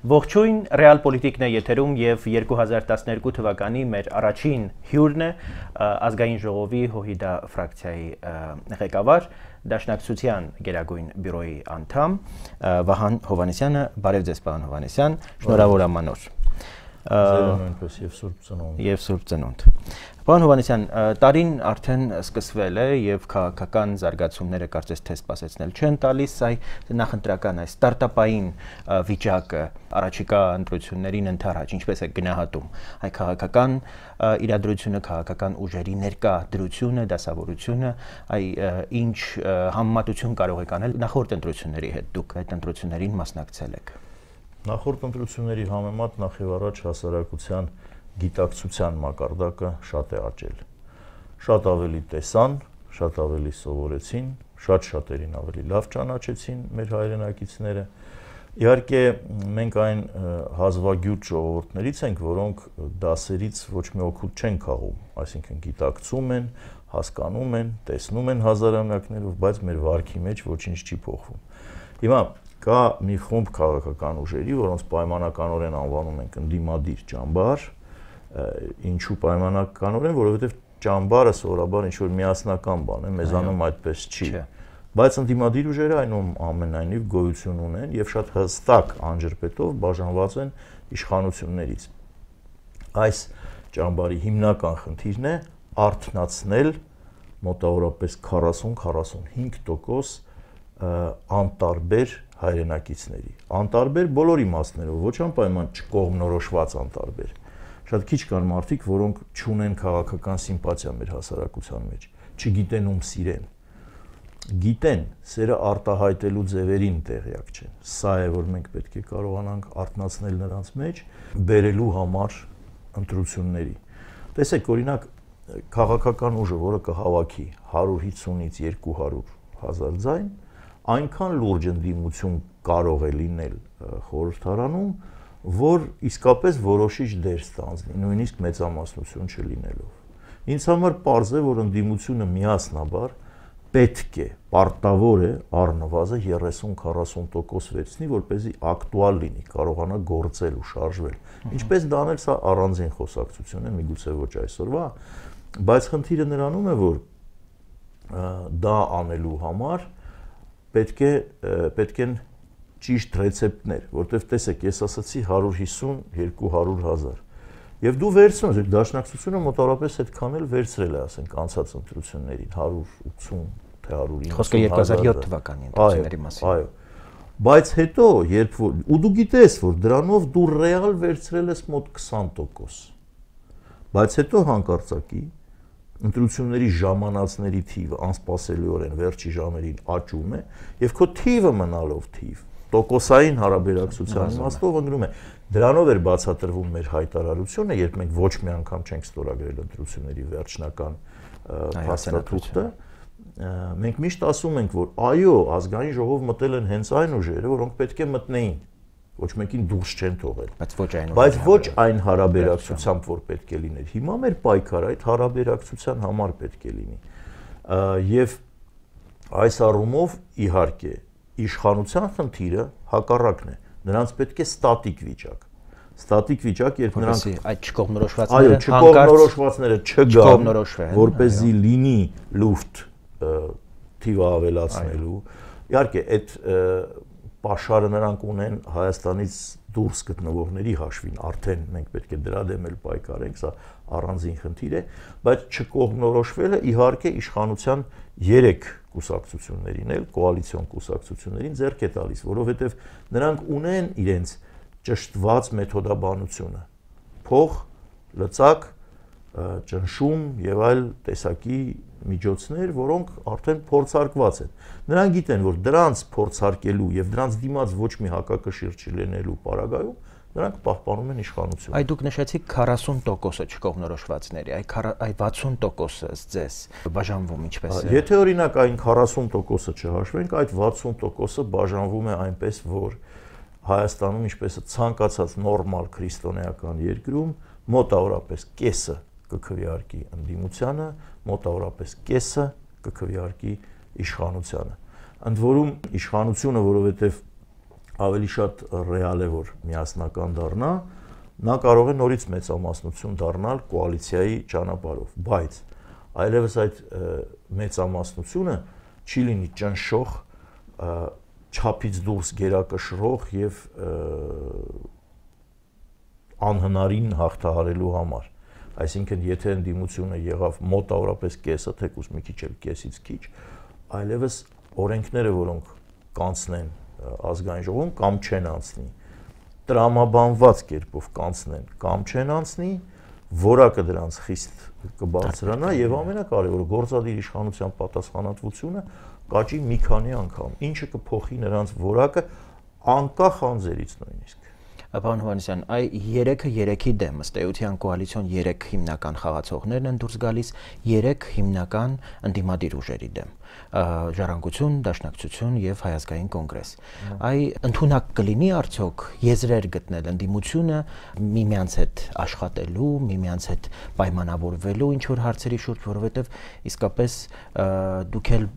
Ողջույն, Ռեալ Պոլիտիկն է եթերում եւ 2012 թվականի մեր առաջին հյուրն է ազգային ժողովի Հոհիդա ֆրակցիայի ղեկավար, Դաշնակցության Գերագույն բյուրոյի անդամ Վահան Հովհաննիսյանը, բարև ձեզ պարոն Հովհաննիսյան, շնորհավոր ամանոր։ Եվ Սուրբ Ծնունդ։ Պարոն Հովհաննիսյան, տարին արդեն սկսվել է եւ քաղաքական զարգացումները կարծես թե սպասեցնել չեն տալիս, այ նախընտրական այս ստարտափային վիճակը առաջիկա ընտրություններին ընդառաջ, ինչպես է գնահատում այ քաղաքական իրադրությունը, քաղաքական ուժերի ներկա դրությունը, դասավորությունը, այ ինչ համեմատություն կարող եք անել նախորդ ընտրությունների հետ, դուք այդ ընտրություններին մասնակցել եք։ Նախորդ ընտրությունների համեմատ նախ եւ առաջ հասարակության գիտակցության մակարդակը շատ է աճել։ Շատ ավելի տեսան, շատ ավելի սովորեցին, շատ շատերին ավելի լավ ճանաչեցին մեր հայրենակիցները։ Իհարկե մենք այն հազվագյուտ ժողովուրդներից ենք, որոնք դասերից ոչ մի օգուտ չեն քաղում, այսինքն գիտակցում են, հասկանում են, տեսնում են հազարամյակներով, բայց մեր վարքի մեջ ոչինչ չի փոխվում։ Հիմա կա մի խումբ քաղաքական ուժերի, որոնց պայմանականորեն անվանում ենք ընդդիմադիր ճամբար, ինչու պայմանականորեն, որովհետև ճամբարը սովորաբար ինչ-որ միասնական բան է, մեզանում այդպես չի։ Բայց ընդդիմադիր ուժերը այնուամենայնիվ գոյություն ունեն եւ շատ հստակ անջրպետով բաժանված են իշխանություններից։ Այս ճամբարի հիմնական խնդիրն է արթնացնել մոտավորապես 40-45% անտարբեր հայրենակիցների, անտարբեր բոլոր իմաստներով, ոչ անպայման չկողմնորոշված անտարբեր։ Շատ քիչ կան մարդիկ, որոնք չունեն քաղաքական սիմպաթիա մեր հասարակության մեջ, չգիտեն ում սիրեն, գիտեն, սերը արտահայտելու ձևերին տեղյակ չեն։ Սա է, որ մենք պետք է կարողանանք արթնացնել նրանց մեջ, բերելու համար ընտրությունների։ Տեսեք, օրինակ, քաղաքական ուժը, որը կհավաքի 150-ից 200,000 ձայն, այնքան լուրջ ընդդիմություն կարող է լինել խորհրդարանում, որ իսկապես որոշիչ դեր ստանձնի, նույնիսկ մեծամասնություն չլինելով։ Ինձ համար պարզ է, որ ընդդիմությունը միասնաբար պետք է, պարտավոր է առնվազն 30-40% վերցնի, որպեսզի ակտուալ լինի, կարողանա գործել ու շարժվել։ Ինչպես դա անել, սա առանձին խոսակցություն է, միգուցե ոչ այսօրվա, բայց խնդիրը նրանում է, որ դա անելու համար պետք են ճիշտ ռեցեպտներ, որտեղ տեսեք, ես ասացի 150-200,000 եւ դու վերցնում ես, Դաշնակցությունը մոտավորապես այդքան էլ վերցրել է, ասենք, անցած ընտրություններին 180 թե 190,000։ Խոսքը 2007 թվականի ընտրությունների մասին։ Այո։ Բայց հետո, երբ որ ու դու գիտես, որ դրանով դու ռեալ վերցրել ես մոտ 20%, բայց հետո հանկարծակի ընտրությունների ժամանածների թիվը անսպասելիորեն վերջի ժամերին աճում է եւ քո թիվը մնալով թիվ տոկոսային հարաբերակցության իմաստով ընկնում է։ Դրանով էր բացատրվում մեր հայտարարությունը, երբ մենք ոչ մի անգամ չենք ստորագրել ընտրությունների վերջնական փաստաթուղթը, մենք միշտ ասում ենք, որ այո, ազգային ժողով մտել են հենց այն ուժերը, որոնք պետք է մտնեին, ոչ մեկին դուրս չեն թողել, բայց ոչ այն հարաբերակցությամբ, որ պետք է լիներ։ Հիմա մեր պայքարը այդ հարաբերակցության համար պետք է լինի։ Եվ այս առումով, իհարկե, իշխանության խնդիրը հակառակն է։ Նրանց պետք է ստատիկ վիճակ։ Ստատիկ վիճակ, երբ նրանք այդ չկողմնորոշվածները չկողմնորոշվածները չգան, որպեսզի լինի լուֆտ թիվը ավելացնելու։ Իհարկե, այդ պաշարը նրանք ունեն Հայաստանից դուրս գտնվողների հաշվին, արդեն մենք պետք է դրա դեմ էլ պայքարենք, սա առանձին խնդիր է, բայց չկողմնորոշվելը իհարկե իշխանության 3 կուսակցություններին էլ, կոալիցիոն կուսակցություններին ձեռք է տալիս, որովհետև նրանք ունեն իրենց ճշտված մեթոդաբանությունը, փող, լծակ, ճնշում եւ այլ տեսակի միջոցներ, որոնք արդեն փորձարկված են։ Նրանք գիտեն, որ դրանց փորձարկելու եւ դրանց դիմաց ոչ մի հակակշիռ չլինելու պարագայում նրանք պահպանում են իշխանությունը։ Այ դուք նշեցիք 40%-ը չկողմնորոշվածների, այ 60%-ը ձեզ բաժանվում ինչպես է։ Եթե օրինակ այն 40%-ը չհաշվենք, այդ 60%-ը բաժանվում է այնպես, որ Հայաստանում, ինչպես է ցանկացած նորմալ քրիստոնեական երկրում, մոտավորապես կեսը կքվեարկի ընդդիմությանը, մոտավորապես կեսը կքվեարկի իշխանությանը։ Ընդ որում իշխանությունը, որովհետև ավելի շատ ռեալ է, որ միասնական դառնա, նա կարող է նորից մեծամասնություն դառնալ կոալիցիայի ճանապարհով, բայց այլևս այդ մեծամասնությունը չի լինի ճնշող, չափից դուրս գերակշռող եւ անհնարին հաղթահարելու համար։ Այսինքն, եթե ընդդիմությունը եղավ մոտավորապես կեսը, թեկուզ մի քիչ էլ կեսից քիչ, այլևս օրենքները, որոնք կանցնեն ազգային ժողովում կամ չեն անցնի, տրամաբանված կերպով կանցնեն կամ չեն անցնի, որակը դրանց խիստ կբարձրանա եւ ամենակարևորը գործադիր իշխանության պատասխանատվությունը կաճի մի քանի անգամ, ինչը կփոխի նրանց որակը անկախ անձերից նույնիսկ։ Պարոն Հովհաննիսյան, այ 3-ը 3-ի դեմ, ըստ էության կոալիցիոն 3 հիմնական խաղացողներն են դուրս գալիս 3 հիմնական ընդդիմադիր ուժերի դեմ։ Ժառանգություն, Դաշնակցություն եւ Հայ ազգային կոնգրես։ Այ ընդունակ կլինի արդյոք եզրեր գտնել ընդդիմությունը միմյանց հետ աշխատելու, միմյանց հետ պայմանավորվելու ինչ որ հարցերի շուրջ, որովհետեւ իսկապես դուք էլ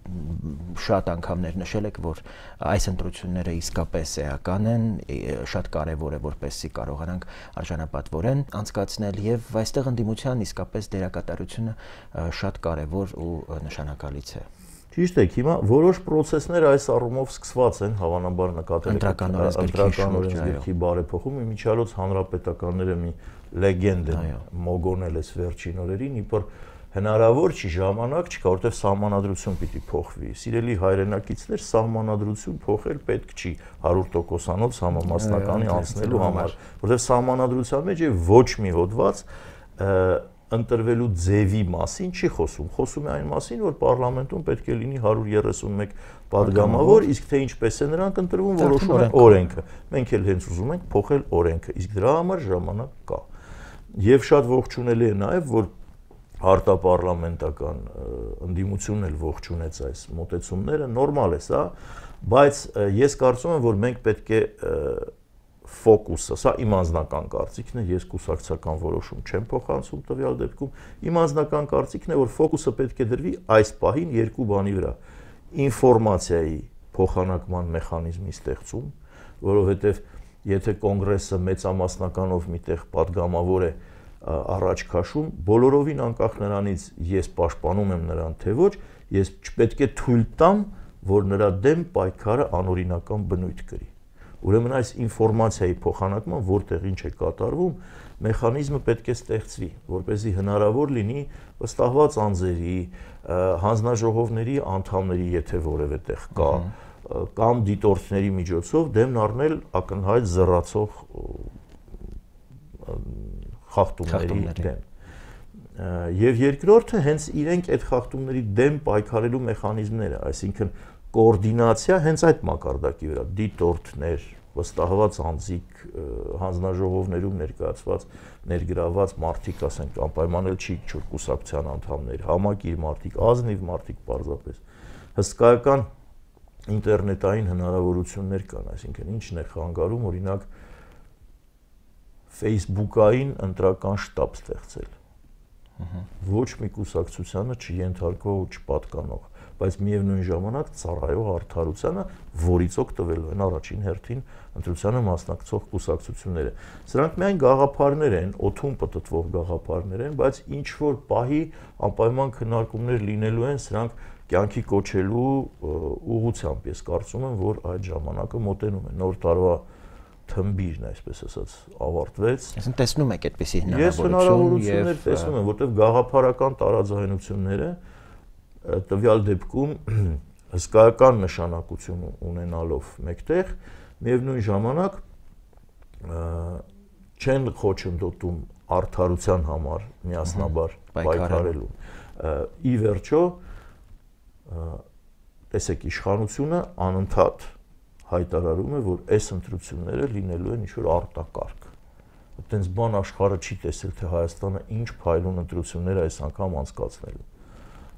շատ անգամներ նշել եք, որ այս ընտրությունները իսկապես էական են, շատ կարեւոր է, որպեսզի կարողանանք արժանապատվորեն անցկացնել եւ այստեղ ընդդիմության իսկապես դերակատարությունը շատ կարեւոր ու նշանակալից է։ Ճիշտ է, հիմա որոշ process-ներ այս առումով սկսված են, հավանաբար նկատել եք ընտրական օրենսգրքի բարեփոխումը, միջալոց հանրապետականները մի լեգենդ են մոգոնել այս վերջին օրերին, իբր հնարավոր չի, ժամանակ չկա, որտեղ սահմանադրություն պիտի փոխվի։ Սիրելի հայրենակիցներ, սահմանադրություն փոխել պետք չի 100%-անոց համամասնականի անցնելու համար, որտեղ սահմանադրության մեջ է ոչ մի հոդված ընտրվելու ձևի մասին չի խոսում, խոսում է այն մասին, որ պարլամենտում պետք է լինի 131 падգամավոր, իսկ թե ինչպես է նրանք ընտրվում, որոշում է օրենքը։ Մենք էլ հենց ուզում ենք փոխել օրենքը, իսկ դրա համար ժամանակ կա։ Եվ շատ ողջունելի է նաև, որ արտապարլամենտական ընդդիմությունն էլ ողջունեց այս մոտեցումները, նորմալ է սա, բայց ես կարծում եմ, որ մենք պետք է ֆոկուսը, սա իմ անձնական կարծիքն է, ես կուսակցական որոշում չեմ փոխանցում տվյալ դեպքում, իմ անձնական կարծիքն է, որ ֆոկուսը պետք է դրվի այս պահին երկու բանի վրա. ինֆորմացիայի փոխանակման մեխանիզմի ստեղծում, որովհետև եթե կոնգրեսը մեծամասնականով միտեղ падգամավոր է առաջ քաշում, բոլորովին անկախ նրանից ես պաշտպանում եմ նրան թե ոչ, ես չպետք է թույլ տամ, որ նրա դեմ պայքարը անօրինական բնույթ կրի։ Ուրեմն այս ինֆորմացիայի փոխանակման որտեղ ինչ է կատարվում, մեխանիզմը պետք է ստեղծվի, որպեսզի հնարավոր լինի վստահված անձերի, հանձնաժողովների անդամների, եթե որևէ տեղ կա, կամ դիտորդների միջոցով դեմն առնել ակնհայտ զռացող խախտումների դեմ։ Եվ երկրորդը հենց իրենք այդ խախտումների դեմ պայքարելու մեխանիզմները, այսինքն կոորդինացիա հենց այդ մակարդակի վրա, դիտորդներ, վստահված անձիկ, հանձնաժողովներում ներկայացված, ներգրաված մարդիկ, ասենք, անպայման էլ չի որ կուսակցության անդամներ, համակիր մարդիկ, ազնիվ մարդիկ պարզապես, հսկայական ինտերնետային հնարավորություններ կան, այսինքն ինչն է խանգարում, օրինակ Facebook-ային ընտրական շտաբ ստեղծել։ Ոչ մի կուսակցությանը չենթարկվող ու չպատկանող, բայց միևնույն ժամանակ ծառայող արդարությանը, որից օգտվելու են առաջին հերթին ընտրությանը մասնակցող կուսակցությունները։ Սրանք միայն գաղափարներ են, օդում պտտվող գաղափարներ են, բայց ինչ որ պահի անպայման քննարկումներ լինելու են, սրանք կյանքի կոչելու ուղղությամբ։ Ես կարծում եմ, որ այդ ժամանակը մոտենում է։ Նոր տարվա թմբիրն, այսպես ասած, ավարտվեց։ Այսինքն տեսնում եք այդպիսի Ես հնարավորություններ տեսնում եմ, որտեղ գաղափարական տարաձայնությունները տվյալ դեպքում հսկայական նշանակություն ունենալով մեկտեղ, միևնույն ժամանակ չեն խոչընդոտում արդարության համար միասնաբար պայքարելու։ Ի վերջո, տեսեք, իշխանությունը անընդհատ հայտարարում է, որ այս ընտրությունները լինելու են ինչ-որ արտակարգ։ Այդտենց բան աշխարհը չի տեսել, թե Հայաստանը ինչ փայլուն ընտրություններ այս անգամ անցկացնելու։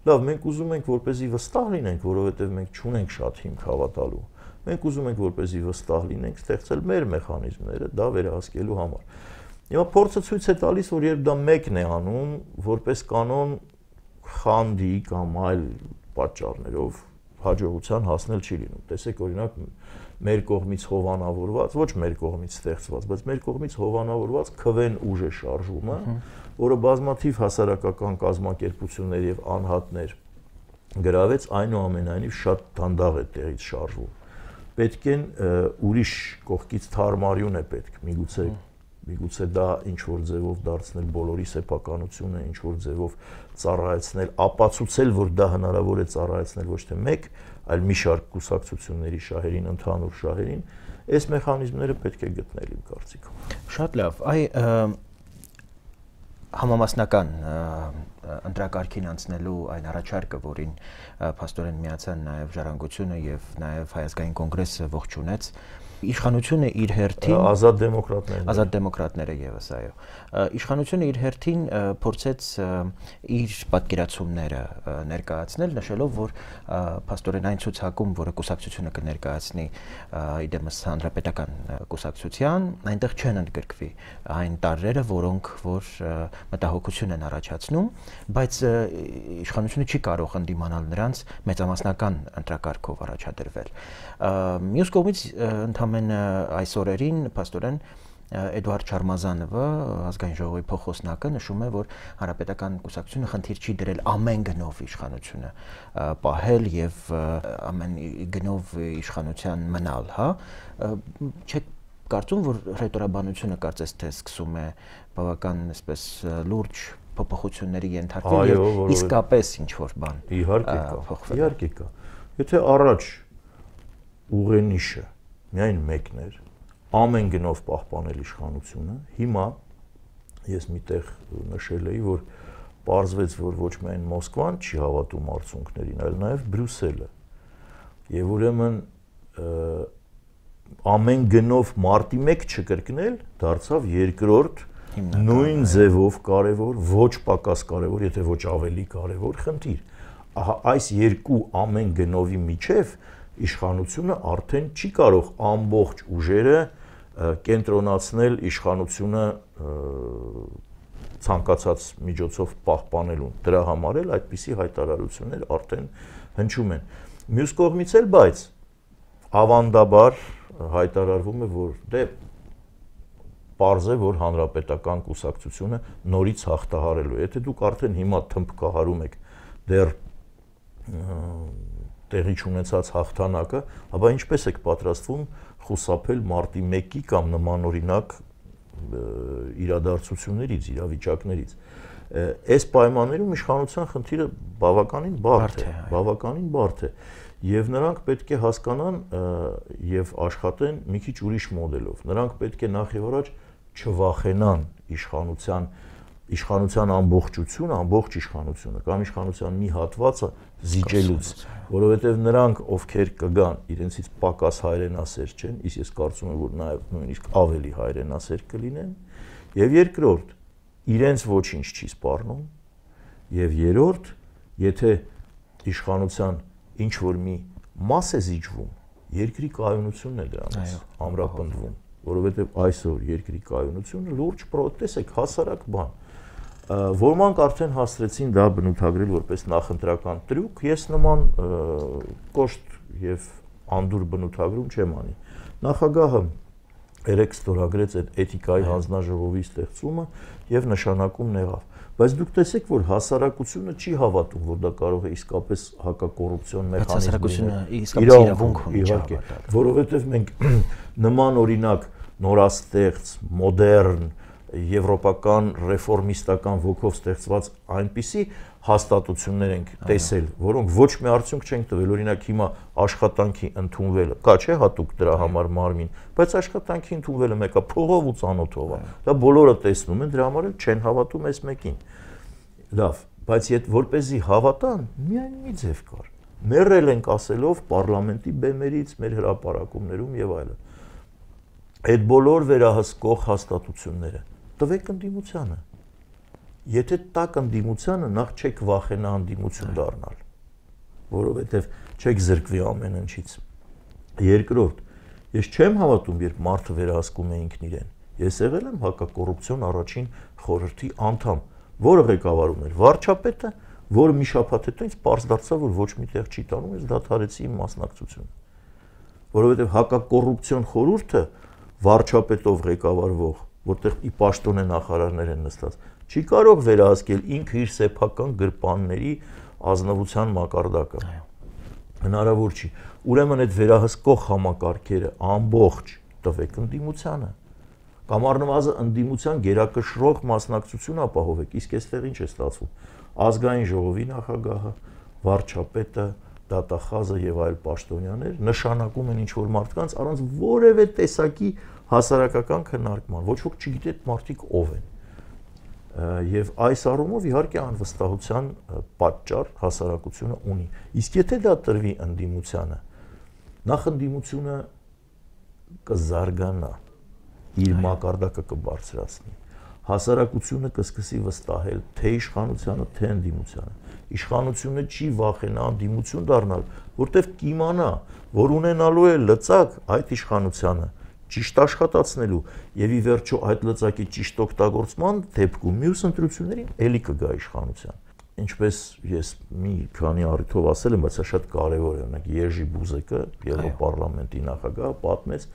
Լավ, մենք ուզում ենք, որպեսզի վստահ լինենք, որովհետև մենք չունենք շատ հիմք հավատալու։ Մենք ուզում ենք, որպեսզի վստահ լինենք, ստեղծել մեր մեխանիզմները դա վերահսկելու համար։ Հիմա փորձը ցույց է տալիս, որ երբ դա մեկն է անում, որպես կանոն խանդի կամ այլ պատճառներով հաջողության հասնել չի լինում։ Տեսեք, օրինակ, մեր կողմից հովանավորված, ոչ մեր կողմից ստեղծված, բայց մեր կողմից հովանավորված քվեն ուժ է շարժումը, որը բազմաթիվ հասարակական կազմակերպություններ եւ անհատներ գրավեց, այնուամենայնիվ շատ դանդաղ է տեղից շարժվում։ Պետք են ուրիշ կողքից թարմարյուն է պետք, միգուցե դա ինչ որ ձևով դարձնել բոլորի սեփականությունը, ինչ որ ձևով ծառայեցնել, ապացուցել, որ դա հնարավոր է ծառայեցնել ոչ թե մեկ, այլ մի շարք կուսակցությունների շահերին, ընդհանուր շահերին, այս մեխանիզմները պետք է գտնել իմ կարծիքով։ Շատ լավ, համամասնական ընտրակարգին անցնելու այն առաջարկը, որին փաստորեն միացան նաև Ժառանգությունը եւ նաև Հայ ազգային կոնգրեսը ողջունեց, իշխանությունը իր հերթին ազատ դեմոկրատները եւս այո իշխանությունը իր հերթին փորձեց իր պատկերացումները ներկայացնել, նշելով, որ փաստորեն այն ցուցակում, որը կուսակցությունը կներկայացնի իդեմս հանրապետական կուսակցության, այնտեղ չեն ընդգրկվի այն տարրերը, որոնք որ մտահոգություն են առաջացնում, բայց իշխանությունը չի կարող ընդդիմանալ նրանց մեծամասնական ընտրակարգով առաջադրվել։ Մյուս կողմից ընդամենը այս օրերին փաստորեն Էդուարդ Չարմազանովը ազգային ժողովի փոխոսնակը նշում է, որ հանրապետական կուսակցությունը խնդիր չի դրել ամեն գնով իշխանությունը պահել եւ ամեն գնով իշխանության մնալ, հա, չեք կարծում, որ ռետորաբանությունը կարծես թե սկսում է բավական այսպես լուրջ փոփոխությունների ենթարկվել եւ իսկապես ինչ որ բան իհարկե կա։ Եթե առաջ ուղենիշը միայն մեկն էր, ամեն գնով պահպանել իշխանությունը, հիմա ես միտեղ նշել էի, որ պարզվեց, որ ոչ միայն Մոսկվան չի հավատում արդյունքներին, այլ նաև Բրյուսելը։ Եվ ուրեմն ամեն գնով մարտի 1 չկրկնել դարձավ երկրորդ նույն ձևով կարևոր, ոչ պակաս կարևոր, եթե ոչ ավելի կարևոր խնդիր։ Ահա այս երկու ամեն գնովի միջև իշխանությունը արդեն չի կարող ամբողջ ուժերը կենտրոնացնել իշխանությունը ցանկացած միջոցով պահպանելուն։ Դրա համար էլ այդպիսի հայտարարություններ արդեն հնչում են։ Մյուս կողմից էլ բայց ավանդաբար հայտարարվում է, որ դե պարզ է, որ հանրապետական կուսակցությունը նորից հաղթահարելու է։ Եթե դուք արդեն հիմա թմբկահարում եք դեռ տեղի չունեցած հաղթանակը, ապա ինչպես եք պատրաստվում խուսափել մարտի 1-ի կամ նմանօրինակ իրադարձություններից, իրավիճակներից։ Այս պայմաններում իշխանության խնդիրը բավականին բարդ է, եւ նրանք պետք է հասկանան եւ աշխատեն մի քիչ ուրիշ մոդելով։ Նրանք պետք է նախ եւ առաջ չվախենան իշխանության ամբողջությունը, ամբողջ իշխանությունը կամ իշխանության մի հատվածը զիջելուց, որովհետև նրանք ովքեր կգան, իրենցից պակաս հայրենասեր չեն, իսկ ես կարծում եմ, որ նաև նույնիսկ ավելի հայրենասեր կլինեն, եւ երկրորդ, իրենց ոչինչ չի սպառնում, եւ երրորդ, եթե իշխանության ինչ որ մի մաս է զիջվում, երկրի կայունությունն է դրանից ամրապնդվում, որովհետև այսօր երկրի կայունությունը լուրջ տեսեք հասարակ բան։ Ոմանք արդեն հասցրեցին դա բնութագրել որպես նախընտրական տրյուկ, ես նման կոշտ եւ անդուր բնութագրում չեմ անի։ Նախագահը երեք ստորագրեց այդ էթիկայի հանձնաժողովի ստեղծումը եւ նշանակում եղավ։ Բայց դուք տեսեք, որ հասարակությունը չի հավատում, որ դա կարող է իսկապես հակակոռուպցիոն մեխանիզմ լինել, որովհետև մենք նման օրինակ նորաստեղծ, մոդեռն, եվրոպական ռեֆորմիստական ոգով ստեղծված այնպիսի հաստատություններ ենք տեսել, որոնք ոչ մի արդյունք չեն տվել, օրինակ հիմա աշխատանքի ընդունվելը, կա չէ հատուկ դրա համար մարմին, բայց աշխատանքի ընդունվելը մեկը փողով ու ծանոթով է, դա բոլորը տեսնում են, դրա համար էլ չեն հավատում այս մեկին։ Լավ, բայց որպեսզի հավատան, միայն մի ձև կար։ Մեռել ենք ասելով պարլամենտի բեմերից, մեր հրապարակումներում եւ այլն։ Այդ բոլոր վերահսկող հաստատությունները տվեք ընդդիմությանը։ Եթե տակ ընդդիմությանը, նախ չեք վախենա ընդդիմություն դառնալ, որովհետև չեք զրկվի ամեն ինչից։ Երկրորդ, ես չեմ հավատում, երբ մարդը վերահսկում է ինքն իրեն։ Ես եղել եմ հակակոռուպցիոն առաջին խորհրդի անդամ, որը ղեկավարում էր վարչապետը, որը մի շաբաթ հետո ինձ պարզ դարձավ, որ ոչ միտեղ չի տանում, ես դադարեցի իմ մասնակցությունը։ Որովհետև հակակոռուպցիոն խորհուրդը վարչապետով ղեկավարվող, որտեղ ի պաշտոնե նախարարներ են նստած, չի կարող վերահսկել ինքը իր սեփական գրպանների ազնվության մակարդակը։ Հնարավոր չի։ Ուրեմն այդ վերահսկող համակարգերը ամբողջ տվեք ընդդիմությանը։ Կամ առնվազն ընդդիմության գերակշռող մասնակցություն ապահովեք, իսկ այստեղ ինչ է ստացվում։ Ազգային ժողովի նախագահը, վարչապետը, դատախազը եւ այլ պաշտոնյաներ նշանակում են ինչ-որ մարդկանց առանց որևէ տեսակի հասարակական քննարկման, ոչ ոք չգիտի այդ մարդիկ ով են։ Եվ այս առումով իհարկե անվստահության պատճառ հասարակությունը ունի։ Իսկ եթե դա տրվի ընդդիմությանը, նախ ընդդիմությունը կզարգանա, իր մակարդակը կբարձրացնի, հասարակությունը կսկսի վստահել թե իշխանությանը, թե ընդդիմությանը։ Իշխանությունը չի վախենա ընդդիմություն դառնալ, որտեղ կիմանա, որ ունենալու է լծակ այդ իշխանությանը ճիշտ աշխատացնելու եւ ի վերջո այդ լծակի ճիշտ օգտագործման դեպքում մյուս ընտրություններին ելի կգա իշխանության։ Ինչպես ես մի քանի առիթով ասել եմ, բայց դա շատ կարեւոր է, օրինակ Երջի Բուզեկը, Եվրոպարլամենտի նախագահը, պատմեց,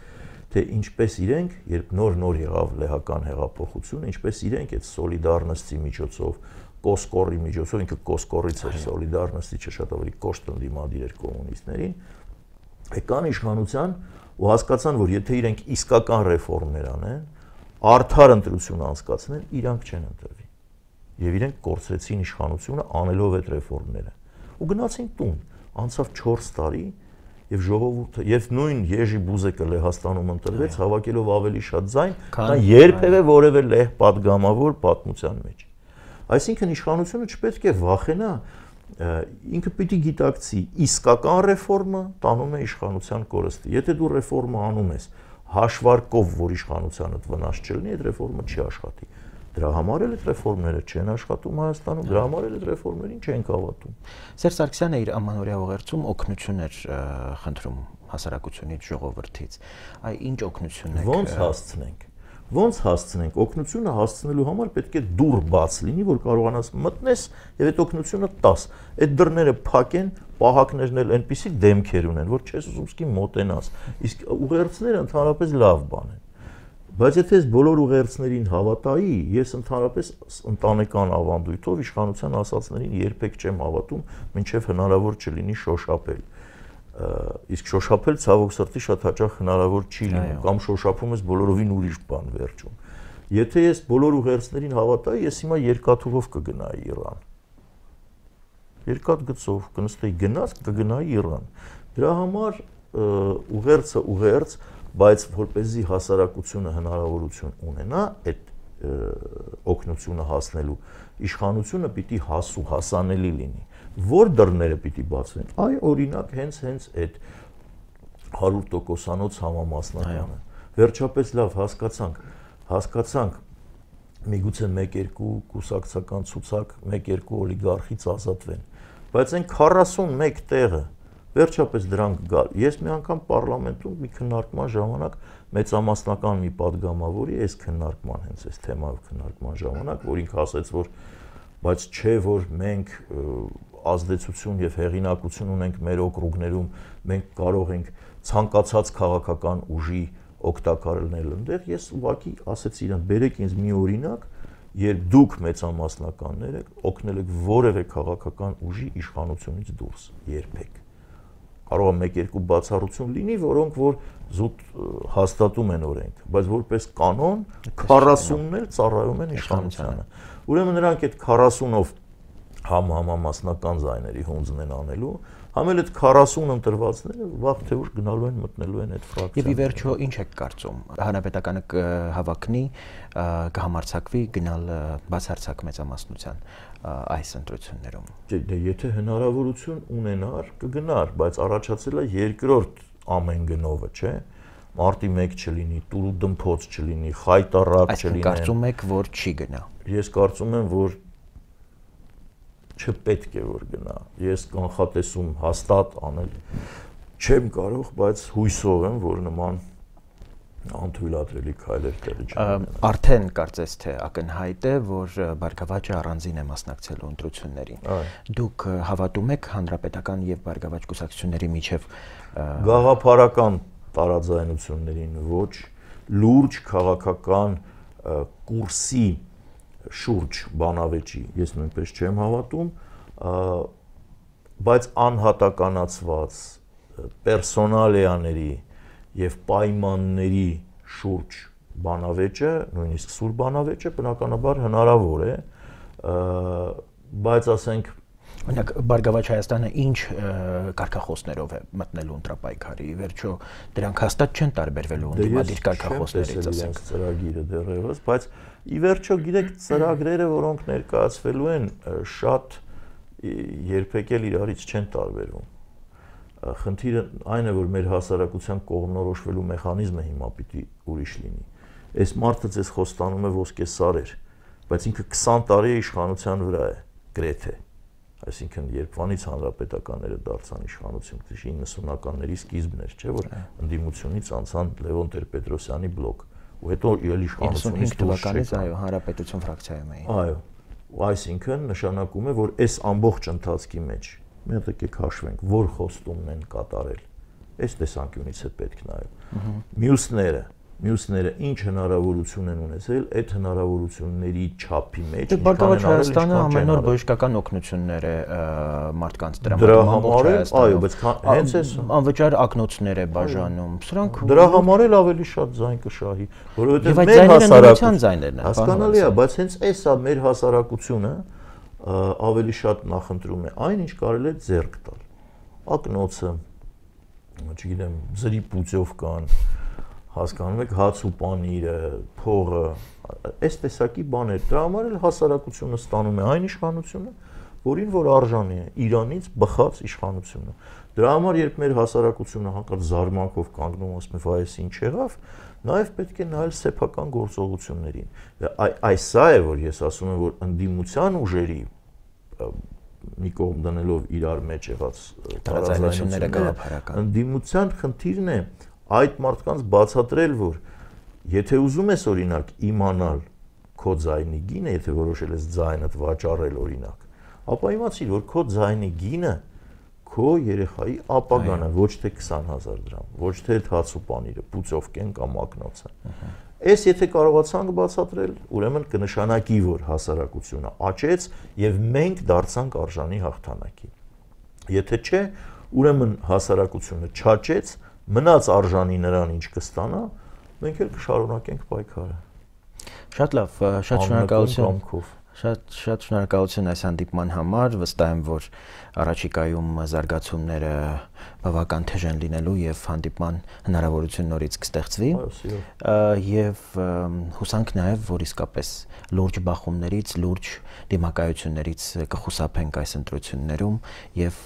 թե ինչպես իրենք, երբ նոր եղավ լեհական հեղափոխությունը, ինչպես իրենք այդ սոլիդարնստի միջոցով, Կոսկորի միջոցով, ինքը Կոսկորից էր, սոլիդարնստի չէ, շատ ավելի կոշտ ընդդիմադիր էր կոմունիստներին, եկան իշխանության ու հասկացան, որ եթե իրենք իսկական ռեֆորմներ անեն, արդար ընտրություն անցկացնեն, իրանք չեն ընտրվի։ Եվ իրենք կորցրեցին իշխանությունը անելով այդ ռեֆորմները։ Ու գնացին տուն, անցավ 4 տարի, եւ ժողովուրդը եւ նույն Երջի Բուզեկը Լեհաստանում ընտրվեց, հավաքելով ավելի շատ ձայն, քան երբևէ որևէ լեհ պատգամավոր պատմության մեջ։ Այսինքն իշխանությունը չպետք է վախենա, ինքը պիտի գիտակցի, իսկական ռեֆորմը տանում է իշխանության կորստի։ Եթե դու ռեֆորմը անում ես հաշվարկով, որ իշխանությանդ վնաս չլինի, այդ ռեֆորմը չի աշխատի։ Դրա համար էլ այդ ռեֆորմները չեն աշխատում Հայաստանում, դրա համար էլ այդ ռեֆորմերին չենք հավատում։ Սերժ Սարգսյանը իր ամանորյա ուղերձում օգնություն էր խնդրում հասարակությունից, ժողովրդից։ Այ ինչ օգնություն է։ Ոնց հասցնենք, օգնությունը հասցնելու համար պետք է դուռ բաց լինի, որ կարողանաս մտնես եւ այդ օգնությունը տաս։ Այդ դռները փակեն, պահակներն էլ այնպիսի դեմքեր ունեն, որ չես ուզում սկի մոտենաս։ Իսկ ուղերձները ընդհանրապես լավ բան են։ Բայց եթե ես բոլոր ուղերձներին հավատայի, ես ընդհանրապես ընտանեկան ավանդույթով իշխանության ասածներին երբեք չեմ հավատում, մինչև հնարավոր չլինի շոշափել։ Իսկ շոշափել ցավոք սրտի շատ հաճախ հնարավոր չի լինում, կամ շոշափում ես բոլորովին ուրիշ բան վերջում։ Եթե ես բոլոր ուղերձներին հավատայի, ես հիմա երկաթուղով կգնայի Իրան։ Երկաթ գծով կնստեի գնաց, կգնայի Իրան։ Դրա համար ուղերձը ուղերձ, բայց որպեսզի հասարակությունը հնարավորություն ունենա այդ օգնությունը հասնելու, իշխանությունը պիտի հասանելի լինի։ Որ դռները պիտի բացվեն։ Այ օրինակ հենց այդ 100%-անոց համամասնականը։ Վերջապես լավ հասկացանք միգուցե 1-2 կուսակցական ցուցակ, 1-2 օլիգարխից ազատվեն, բայց այն 41 տեղը վերջապես դրանք գալ։ Ես մի անգամ պարլամենտում մի քննարկման ժամանակ մեծամասնական մի падգամավորի այս քննարկման, հենց այս թեմայով քննարկման ժամանակ, որ ինքը ասաց, որ բայց չէ, որ մենք ազդեցություն եւ հեղինակություն ունենք մեր օկրուգներում, մենք կարող ենք ցանկացած քաղաքական ուժի օգտակարել այնտեղ, ես ուղղակի ասեցի իրան, բերեք ինձ մի օրինակ, երբ դուք մեծամասնականները օգնել եք որևէ քաղաքական ուժի իշխանությունից դուրս, երբեք։ Կարող է 1-2 բացառություն լինի, որոնք որ զուտ հաստատում են օրենք, բայց որպես կանոն 40-ն էլ ծառայում են իշխանությանը։ Ուրեմն նրանք այդ 40-ով համամասնական զայների հունձն են անելու, համ էլ այդ 40 ընտրվածները վաղ թե ուշ գնալու են մտնելու են այդ ֆրակցիան։ Եվ ի վերջո ինչ եք կարծում, հանրապետականը կհավաքնի, կհամարձակվի գնալ բացարձակ մեծամասնության այս ընտրություններում։ Դե եթե հնարավորություն ունենար, կգնար, բայց առաջացել է երկրորդ ամեն գնովը, չէ՞։ Մարտի 1 չլինի, տուրու դմփոց չլինի, խայտառակ չլինի։ Այսինքն կարծում եք, որ չի գնա։ Ես կարծում եմ, որ չպետք է որ գնա։ Ես կանխատեսում հաստատ անել չեմ կարող, բայց հույսով եմ, որ անթույլատրելի քայլեր տեղի չունենան։ Արդեն կարծես թե ակնհայտ է, որ Բարգավաճը առանձին է մասնակցելու ընտրություններին։ Դուք հավատում եք հանրապետական եւ Բարգավաճ կուսակցությունների միջև գաղափարական տարաձայնություններին ոչ, լուրջ քաղաքական կուրսի շուրջ բանավեճի ես նույնպես չեմ հավատում, բայց անհատականացված պերսոնալիաների եւ պայմանների շուրջ բանավեճը, նույնիսկ սուր բանավեճը բնականաբար հնարավոր է, բայց ասենք օրինակ Բարգավաճ Հայաստանը ինչ կարգախոսներով է մտնելու ընտրապայքարի, վերջո դրանք հաստատ չեն տարբերվելու ընդդիմադիր կարգախոսներից, ասենք ծրագիրը դեռևս, բայց ի վերջո գիտեք ծրագրերը, որոնք ներկայացվելու են, շատ երբեք էլ իրարից չեն տարբերվում։ Խնդիրը այն է, որ մեր հասարակության կողմնորոշվելու մեխանիզմը հիմա պիտի ուրիշ լինի։ Այս մարդը ձեզ խոստանում է ոսկե սարեր, բայց ինքը 20 տարի է իշխանության վրա է, գրեթե։ Այսինքն երբվանից հանրապետականները դարձան իշխանություն, 90-ականների սկիզբն էր, չէ՞ որ ընդդիմությունից անցան Լևոն Տեր-Պետրոսյանի բլոկ, ու հետո իրել իշխանությունից թվականից այո, հանրապետություն ֆրակցիայում էին։ Այո, այսինքն նշանակում է, որ այս ամբողջ ընթացքի մեջ մի հատ եկեք հաշվենք, որ խոստումն են կատարել։ Այս տեսանկյունից է պետք նայել։ Մյուսները ինչ հնարավորություն են ունեցել, այդ հնարավորությունների չափի մեջ Բարգավաճ Հայաստանը ամեն օր բժշկական օգնություններ է մարդկանց տրամադրում ամբողջ Հայաստանում։ Այո, բայց հենց էս անվճար ակնոցներ է բաժանում։ Սրանք դրա համար էլ ավելի շատ ձայն կշահի, որովհետև մեր հասարակության ձայներն են։ Հասկանալի է, բայց հենց էսա մեր հասարակությունը ավելի շատ նախընտրում է այն, ինչ կարելի է ձեռք տալ։ Ակնոցը, չգիտեմ, ձրի պուծովկան, հասկանում եք, հաց ու պանիրը, փողը, այս տեսակի բաներ, դրա համար էլ հասարակությունը ստանում է այն իշխանությունը, որին որ արժանի է, Իրանից բխած իշխանությունը։ Դրա համար երբ մեր հասարակությունը հանկարծ զարմանքով կանգնում ասում է, վայ, այս ինչ եղավ, նաև պետք է նայել սեփական գործողություններին։ Այս սա է, որ ես ասում եմ, որ ընդդիմության ուժերի մի կողմ դնելով իրար մեջ եղած տարաձայնությունները գաղափարական։ Ընդդիմության խնդիրն է այդ մարդկանց բացատրել, որ եթե ուզում ես օրինակ իմանալ քո ձայնի գինը, եթե որոշել ես ձայնդ վաճառել օրինակ, ապա իմացիր, որ քո ձայնի գինը քո երեխայի ապագան է, ոչ թե 20,000 դրամ, ոչ թե այդ հաց ու պանիրը, պուծովկեն կամ ակնոցը։ Այս եթե կարողացանք բացատրել, ուրեմն կնշանակի, որ հասարակությունը աճեց եւ մենք դարձանք արժանի հաղթանակի։ Եթե չէ, ուրեմն հասարակությունը չաճեց, մնաց արժանի նրան ինչ կստանա, մենք էլ կշարունակենք պայքարը։ Շատ լավ, շատ շնորհակալություն։ Շատ շնորհակալություն այս հանդիպման համար, վստահ եմ, որ առաջիկայում զարգացումները բավական թեժ են լինելու եւ հանդիպման հնարավորություն նորից կստեղծվի։ Եվ հուսանք նաեւ, որ իսկապես լուրջ բախումներից, լուրջ դիմակայություններից կխուսափենք այս ընտրություններում եւ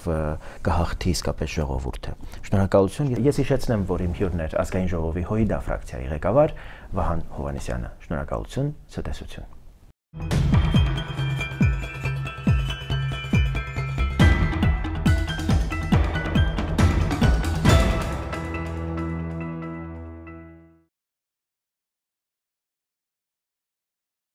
կհաղթի իսկապես ժողովուրդը։ Շնորհակալություն։ Ես հիշեցնեմ, որ իմ հյուրն էր ազգային ժողովի ՀՅԴ ֆրակցիայի ղեկավար Վահան Հովհաննիսյանը։ Շնորհակալություն, ցտեսություն։